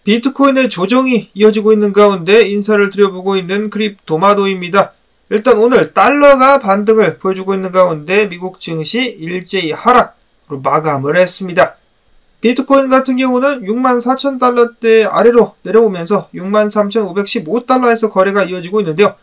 비트코인의 조정이 이어지고 있는 가운데 인사를 드려보고 있는 크립토마도입니다. 일단 오늘 달러가 반등을 보여주고 있는 가운데 미국 증시 일제히 하락으로 마감을 했습니다. 비트코인 같은 경우는 64,000달러대 아래로 내려오면서 63,515달러에서 거래가 이어지고 있는데요.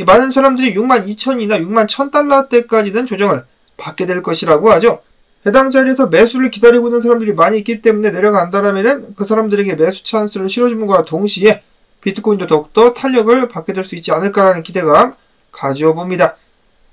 많은 사람들이 62,000이나 61,000달러대까지는 조정을 받게 될 것이라고 하죠. 해당 자리에서 매수를 기다리고 있는 사람들이 많이 있기 때문에 내려간다라면 그 사람들에게 매수 찬스를 실어줌과 동시에 비트코인도 더욱더 탄력을 받게 될 수 있지 않을까라는 기대감 가지어 봅니다.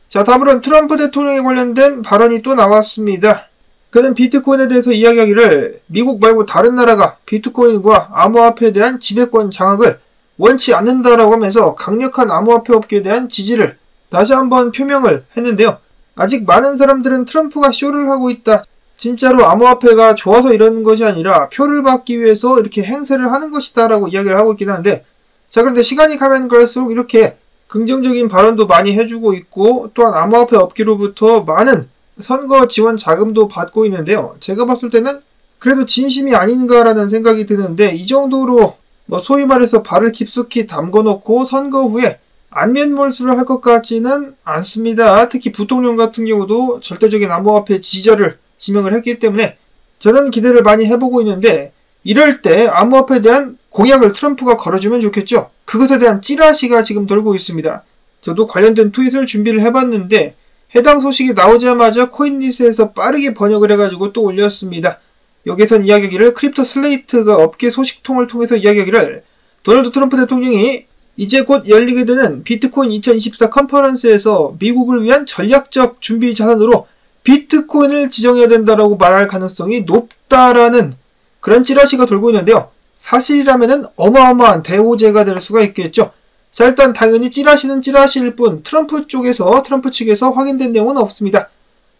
자, 다음으로는 트럼프 대통령에 관련된 발언이 또 나왔습니다. 그는 비트코인에 대해서 이야기하기를 미국 말고 다른 나라가 비트코인과 암호화폐에 대한 지배권 장악을 원치 않는다라고 하면서 강력한 암호화폐 업계에 대한 지지를 다시 한번 표명을 했는데요. 아직 많은 사람들은 트럼프가 쇼를 하고 있다. 진짜로 암호화폐가 좋아서 이러는 것이 아니라 표를 받기 위해서 이렇게 행세를 하는 것이다 라고 이야기를 하고 있긴 한데, 자, 그런데 시간이 가면 갈수록 이렇게 긍정적인 발언도 많이 해주고 있고 또한 암호화폐 업계로부터 많은 선거 지원 자금도 받고 있는데요. 제가 봤을 때는 그래도 진심이 아닌가라는 생각이 드는데, 이 정도로 소위 말해서 발을 깊숙이 담궈놓고 선거 후에 안면몰수를 할 것 같지는 않습니다. 특히 부통령 같은 경우도 절대적인 암호화폐 지지자를 지명을 했기 때문에 저는 기대를 많이 해보고 있는데, 이럴 때 암호화폐에 대한 공약을 트럼프가 걸어주면 좋겠죠. 그것에 대한 찌라시가 지금 돌고 있습니다. 저도 관련된 트윗을 준비를 해봤는데 해당 소식이 나오자마자 코인리스에서 빠르게 번역을 해가지고 또 올렸습니다. 여기선 이야기하기를, 크립토 슬레이트가 업계 소식통을 통해서 이야기하기를, 도널드 트럼프 대통령이 이제 곧 열리게 되는 비트코인 2024 컨퍼런스에서 미국을 위한 전략적 준비 자산으로 비트코인을 지정해야 된다라고 말할 가능성이 높다라는 그런 찌라시가 돌고 있는데요. 사실이라면은 어마어마한 대호재가 될 수가 있겠죠. 자, 일단 당연히 찌라시는 찌라시일 뿐 트럼프 측에서 확인된 내용은 없습니다.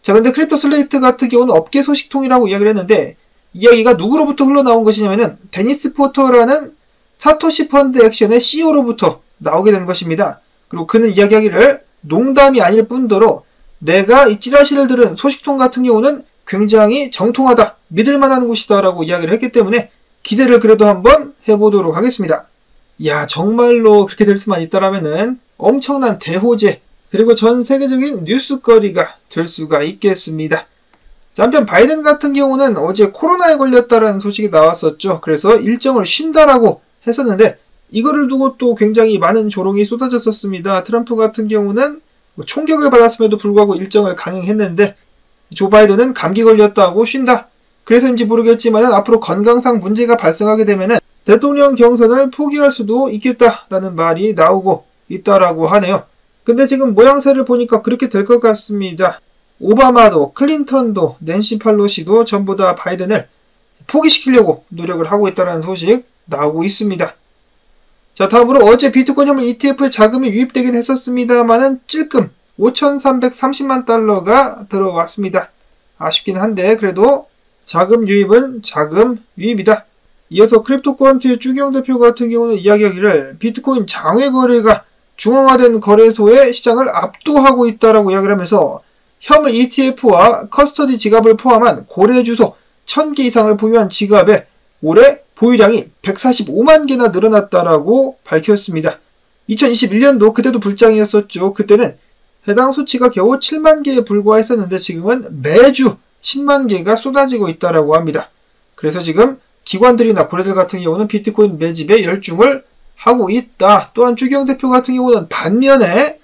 자, 근데 크립토 슬레이트 같은 경우는 업계 소식통이라고 이야기를 했는데, 이야기가 누구로부터 흘러나온 것이냐면은 데니스 포터라는 사토시 펀드 액션의 CEO로부터 나오게 된 것입니다. 그리고 그는 이야기하기를, 농담이 아닐 뿐더러 내가 이 찌라시를 들은 소식통 같은 경우는 굉장히 정통하다, 믿을만한 곳이다 라고 이야기를 했기 때문에 기대를 그래도 한번 해보도록 하겠습니다. 이야, 정말로 그렇게 될 수만 있다라면은 엄청난 대호재, 그리고 전 세계적인 뉴스거리가 될 수가 있겠습니다. 자, 한편 바이든 같은 경우는 어제 코로나에 걸렸다라는 소식이 나왔었죠. 그래서 일정을 쉰다라고 했었는데 이거를 두고 또 굉장히 많은 조롱이 쏟아졌었습니다. 트럼프 같은 경우는 총격을 받았음에도 불구하고 일정을 강행했는데, 조 바이든은 감기 걸렸다고 쉰다. 그래서인지 모르겠지만 앞으로 건강상 문제가 발생하게 되면은 대통령 경선을 포기할 수도 있겠다라는 말이 나오고 있다라고 하네요. 근데 지금 모양새를 보니까 그렇게 될 것 같습니다. 오바마도, 클린턴도, 낸시 팔로시도 전부 다 바이든을 포기시키려고 노력을 하고 있다는 소식 나오고 있습니다. 자, 다음으로 어제 비트코인 현물 ETF에 자금이 유입되긴 했었습니다만은 찔끔 5,330만 달러가 들어왔습니다. 아쉽긴 한데 그래도 자금 유입은 자금 유입이다. 이어서 크립토코언트의 주경 대표 같은 경우는 이야기하기를, 비트코인 장외 거래가 중앙화된 거래소의 시장을 압도하고 있다라고 이야기를 하면서 현물 ETF와 커스터디 지갑을 포함한 고래 주소 1000개 이상을 보유한 지갑에 올해 보유량이 145만 개나 늘어났다라고 밝혔습니다. 2021년도 그때도 불장이었었죠. 그때는 해당 수치가 겨우 7만 개에 불과했었는데 지금은 매주 10만 개가 쏟아지고 있다라고 합니다. 그래서 지금 기관들이나 고래들 같은 경우는 비트코인 매집에 열중을 하고 있다. 또한 주경 대표 같은 경우는 반면에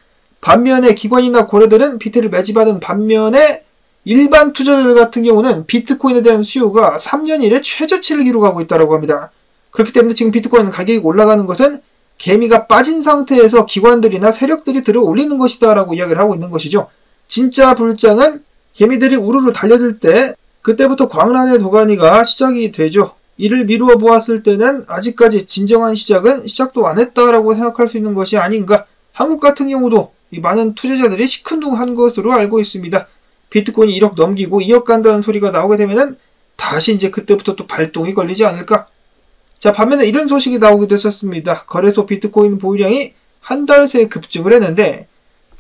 기관이나 고래들은 비트를 매집하는 반면에 일반 투자자들 같은 경우는 비트코인에 대한 수요가 3년 이래 최저치를 기록하고 있다고 합니다. 그렇기 때문에 지금 비트코인 가격이 올라가는 것은 개미가 빠진 상태에서 기관들이나 세력들이 들어 올리는 것이다 라고 이야기를 하고 있는 것이죠. 진짜 불장은 개미들이 우르르 달려들 때 그때부터 광란의 도가니가 시작이 되죠. 이를 미루어 보았을 때는 아직까지 진정한 시작도 안 했다라고 생각할 수 있는 것이 아닌가. 한국 같은 경우도 이 많은 투자자들이 시큰둥한 것으로 알고 있습니다. 비트코인이 1억 넘기고 2억 간다는 소리가 나오게 되면은 다시 이제 그때부터 또 발동이 걸리지 않을까. 자, 반면에 이런 소식이 나오기도 했었습니다. 거래소 비트코인 보유량이 한 달 새에 급증을 했는데,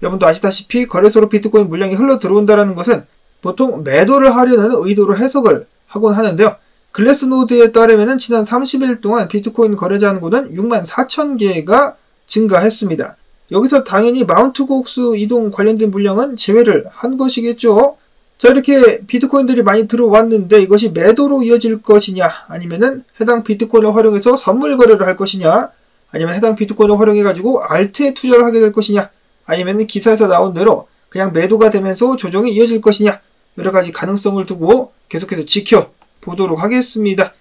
여러분도 아시다시피 거래소로 비트코인 물량이 흘러 들어온다는 것은 보통 매도를 하려는 의도로 해석을 하곤 하는데요. 글래스노드에 따르면 지난 30일 동안 비트코인 거래 잔고는 64,000개가 증가했습니다. 여기서 당연히 마운트 곡수 이동 관련된 물량은 제외를 한 것이겠죠. 자, 이렇게 비트코인들이 많이 들어왔는데 이것이 매도로 이어질 것이냐, 아니면은 해당 비트코인을 활용해서 선물 거래를 할 것이냐, 아니면 해당 비트코인을 활용해가지고 알트에 투자를 하게 될 것이냐, 아니면 기사에서 나온 대로 그냥 매도가 되면서 조정이 이어질 것이냐, 여러가지 가능성을 두고 계속해서 지켜보도록 하겠습니다.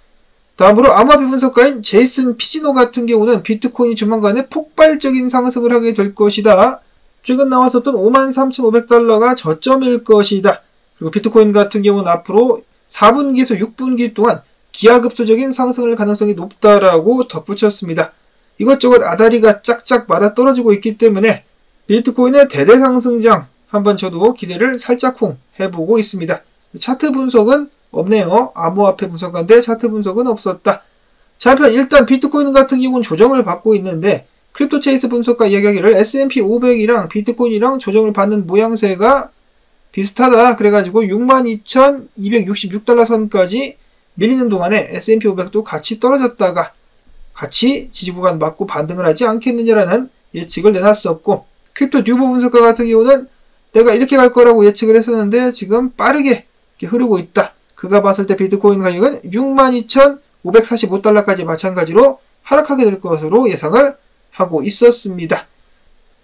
다음으로 암호화폐 분석가인 제이슨 피지노 같은 경우는 비트코인이 조만간에 폭발적인 상승을 하게 될 것이다. 최근 나왔었던 53,500달러가 저점일 것이다. 그리고 비트코인 같은 경우는 앞으로 4분기에서 6분기 동안 기하급수적인 상승을 가능성이 높다라고 덧붙였습니다. 이것저것 아다리가 짝짝 맞아 떨어지고 있기 때문에 비트코인의 대대상승장 한번 저도 기대를 살짝쿵 해보고 있습니다. 차트 분석은 없네요. 암호화폐 분석가인데 차트 분석은 없었다. 자, 한편 일단 비트코인 같은 경우는 조정을 받고 있는데 크립토체이스 분석가 이야기하기를 S&P 500이랑 비트코인이랑 조정을 받는 모양새가 비슷하다. 그래가지고 62,266달러 선까지 밀리는 동안에 S&P 500도 같이 떨어졌다가 같이 지지구간 맞고 반등을 하지 않겠느냐라는 예측을 내놨었고, 크립토 뉴보 분석가 같은 경우는 내가 이렇게 갈 거라고 예측을 했었는데 지금 빠르게 흐르고 있다. 그가 봤을 때 비트코인 가격은 62,545달러까지 마찬가지로 하락하게 될 것으로 예상을 하고 있었습니다.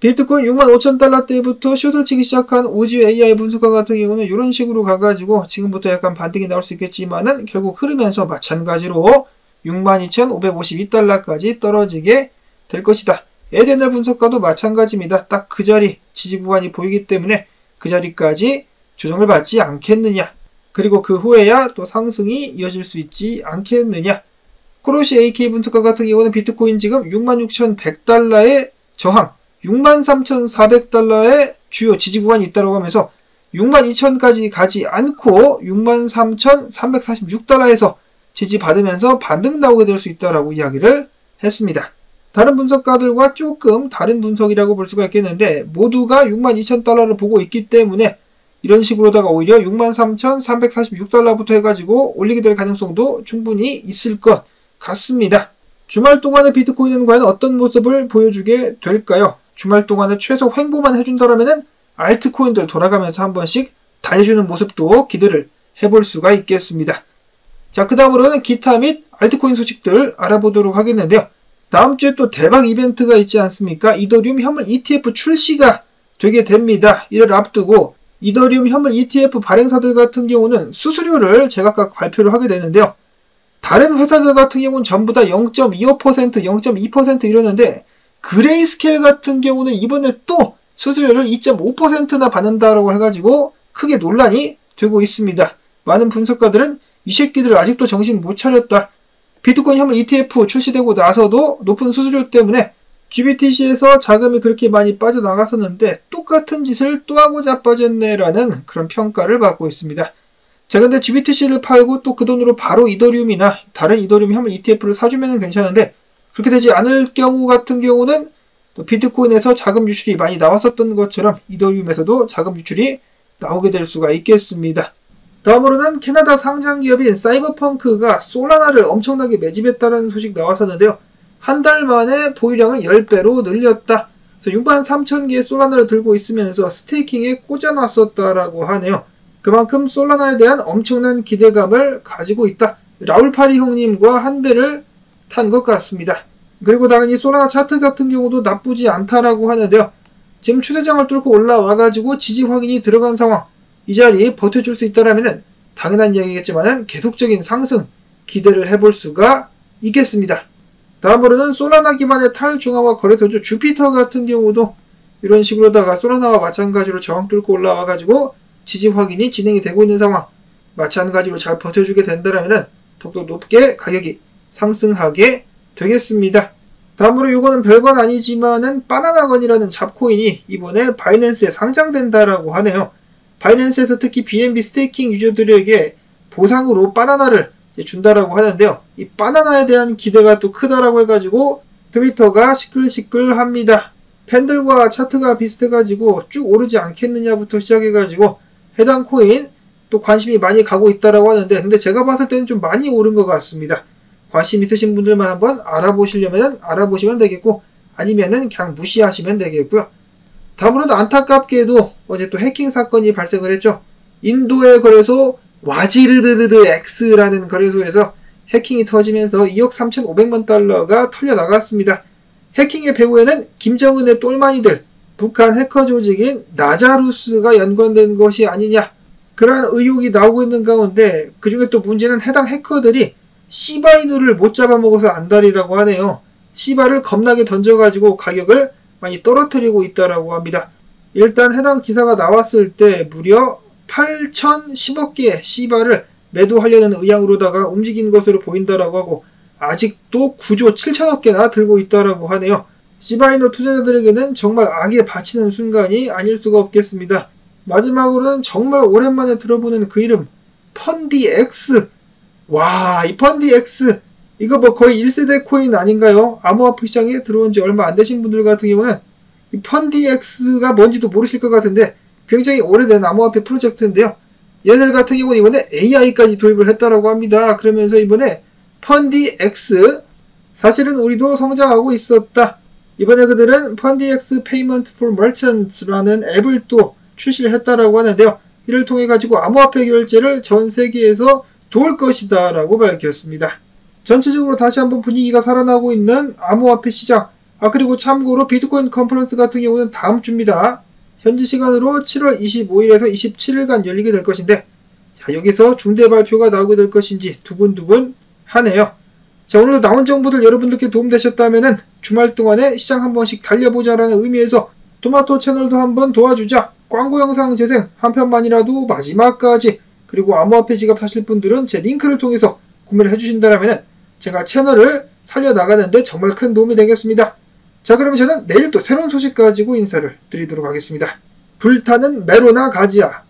비트코인 65,000달러대부터 숏을 치기 시작한 오지오 AI 분석가 같은 경우는 이런 식으로 가가지고 지금부터 약간 반등이 나올 수 있겠지만은 결국 흐르면서 마찬가지로 62,552달러까지 떨어지게 될 것이다. 에덴을 분석가도 마찬가지입니다. 딱 그 자리 지지 구간이 보이기 때문에 그 자리까지 조정을 받지 않겠느냐. 그리고 그 후에야 또 상승이 이어질 수 있지 않겠느냐. 코로시 AK 분석가 같은 경우는 비트코인 지금 66,100달러의 저항, 63,400달러의 주요 지지 구간이 있다고 하면서 62,000까지 가지 않고 63,346달러에서 지지받으면서 반등 나오게 될 수 있다라고 이야기를 했습니다. 다른 분석가들과 조금 다른 분석이라고 볼 수가 있겠는데 모두가 62,000달러를 보고 있기 때문에 이런 식으로다가 오히려 63,346달러부터 해가지고 올리게 될 가능성도 충분히 있을 것 같습니다. 주말 동안의 비트코인은 과연 어떤 모습을 보여주게 될까요? 주말 동안에 최소 횡보만 해준다면 알트코인들 돌아가면서 한 번씩 달려주는 모습도 기대를 해볼 수가 있겠습니다. 자, 그 다음으로는 기타 및 알트코인 소식들 알아보도록 하겠는데요. 다음 주에 또 대박 이벤트가 있지 않습니까? 이더리움 현물 ETF 출시가 되게 됩니다. 이를 앞두고 이더리움 현물 ETF 발행사들 같은 경우는 수수료를 제각각 발표를 하게 되는데요. 다른 회사들 같은 경우는 전부 다 0.25%, 0.2% 이러는데 그레이스케일 같은 경우는 이번에 또 수수료를 2.5%나 받는다라고 해가지고 크게 논란이 되고 있습니다. 많은 분석가들은 이 새끼들 아직도 정신 못 차렸다. 비트코인 현물 ETF 출시되고 나서도 높은 수수료 때문에 GBTC에서 자금이 그렇게 많이 빠져나갔었는데 똑같은 짓을 또 하고 자빠졌네라는 그런 평가를 받고 있습니다. 자, 근데 GBTC를 팔고 또 그 돈으로 바로 이더리움이나 다른 이더리움 현물 ETF를 사주면 괜찮은데 그렇게 되지 않을 경우 같은 경우는 또 비트코인에서 자금 유출이 많이 나왔었던 것처럼 이더리움에서도 자금 유출이 나오게 될 수가 있겠습니다. 다음으로는 캐나다 상장 기업인 사이버펑크가 솔라나를 엄청나게 매집했다는 소식 나왔었는데요. 한 달 만에 보유량을 10배로 늘렸다. 그래서 63,000개의 솔라나를 들고 있으면서 스테이킹에 꽂아놨었다라고 하네요. 그만큼 솔라나에 대한 엄청난 기대감을 가지고 있다. 라울파리 형님과 한 배를 탄 것 같습니다. 그리고 당연히 솔라나 차트 같은 경우도 나쁘지 않다라고 하는데요. 지금 추세장을 뚫고 올라와가지고 지지 확인이 들어간 상황. 이 자리에 버텨줄 수 있다라면 당연한 이야기겠지만 계속적인 상승 기대를 해볼 수가 있겠습니다. 다음으로는 솔라나 기반의 탈중앙화 거래소죠. 주피터 같은 경우도 이런 식으로다가 솔라나와 마찬가지로 저항 뚫고 올라와가지고 지지 확인이 진행이 되고 있는 상황. 마찬가지로 잘 버텨주게 된다면 더욱더 높게 가격이 상승하게 되겠습니다. 다음으로 이거는 별건 아니지만은 바나나건이라는 잡코인이 이번에 바이낸스에 상장된다라고 하네요. 바이낸스에서 특히 BNB 스테이킹 유저들에게 보상으로 바나나를 준다라고 하는데요. 이 바나나에 대한 기대가 또 크다라고 해가지고 트위터가 시끌시끌합니다. 팬들과 차트가 비슷해가지고 쭉 오르지 않겠느냐부터 시작해가지고 해당 코인 또 관심이 많이 가고 있다라고 하는데, 근데 제가 봤을 때는 좀 많이 오른 것 같습니다. 관심 있으신 분들만 한번 알아보시려면 알아보시면 되겠고, 아니면은 그냥 무시하시면 되겠고요. 다음으로는 안타깝게도 어제 또 해킹 사건이 발생을 했죠. 인도의 거래소 와지르르르 X라는 거래소에서 해킹이 터지면서 2억 3,500만 달러가 털려 나갔습니다. 해킹의 배후에는 김정은의 똘마니들, 북한 해커 조직인 나자루스가 연관된 것이 아니냐, 그러한 의혹이 나오고 있는 가운데, 그 중에 또 문제는 해당 해커들이 시바이누를 못 잡아먹어서 안달이라고 하네요. 시바를 겁나게 던져가지고 가격을 많이 떨어뜨리고 있다라고 합니다. 일단 해당 기사가 나왔을 때 무려 8,010억 개의 시바를 매도하려는 의향으로다가 움직인 것으로 보인다라고 하고, 아직도 9조 7천억 개나 들고 있다라고 하네요. 시바이누 투자자들에게는 정말 악에 바치는 순간이 아닐 수가 없겠습니다. 마지막으로는 정말 오랜만에 들어보는 그 이름, 펀디X. 와, 이 펀디X, 이거 뭐 거의 1세대 코인 아닌가요? 암호화폐 시장에 들어온 지 얼마 안 되신 분들 같은 경우는 이 펀디X가 뭔지도 모르실 것 같은데, 굉장히 오래된 암호화폐 프로젝트인데요. 얘들 같은 경우는 이번에 AI까지 도입을 했다라고 합니다. 그러면서 이번에 펀디X, 사실은 우리도 성장하고 있었다. 이번에 그들은 펀디X Payment for Merchants라는 앱을 또 출시를 했다라고 하는데요. 이를 통해 가지고 암호화폐 결제를 전 세계에서 도울 것이다 라고 밝혔습니다. 전체적으로 다시 한번 분위기가 살아나고 있는 암호화폐 시장. 그리고 참고로 비트코인 컨퍼런스 같은 경우는 다음 주입니다. 현지 시간으로 7월 25일에서 27일간 열리게 될 것인데, 자, 여기서 중대 발표가 나오게 될 것인지 두근두근 하네요. 자, 오늘도 나온 정보들 여러분들께 도움되셨다면 주말 동안에 시장 한 번씩 달려보자라는 의미에서 토마토 채널도 한번 도와주자, 광고 영상 재생 한 편만이라도 마지막까지, 그리고 암호화폐 지갑 사실 분들은 제 링크를 통해서 구매를 해주신다면 제가 채널을 살려나가는데 정말 큰 도움이 되겠습니다. 자, 그러면 저는 내일 또 새로운 소식 가지고 인사를 드리도록 하겠습니다. 불타는 메로나 가지아.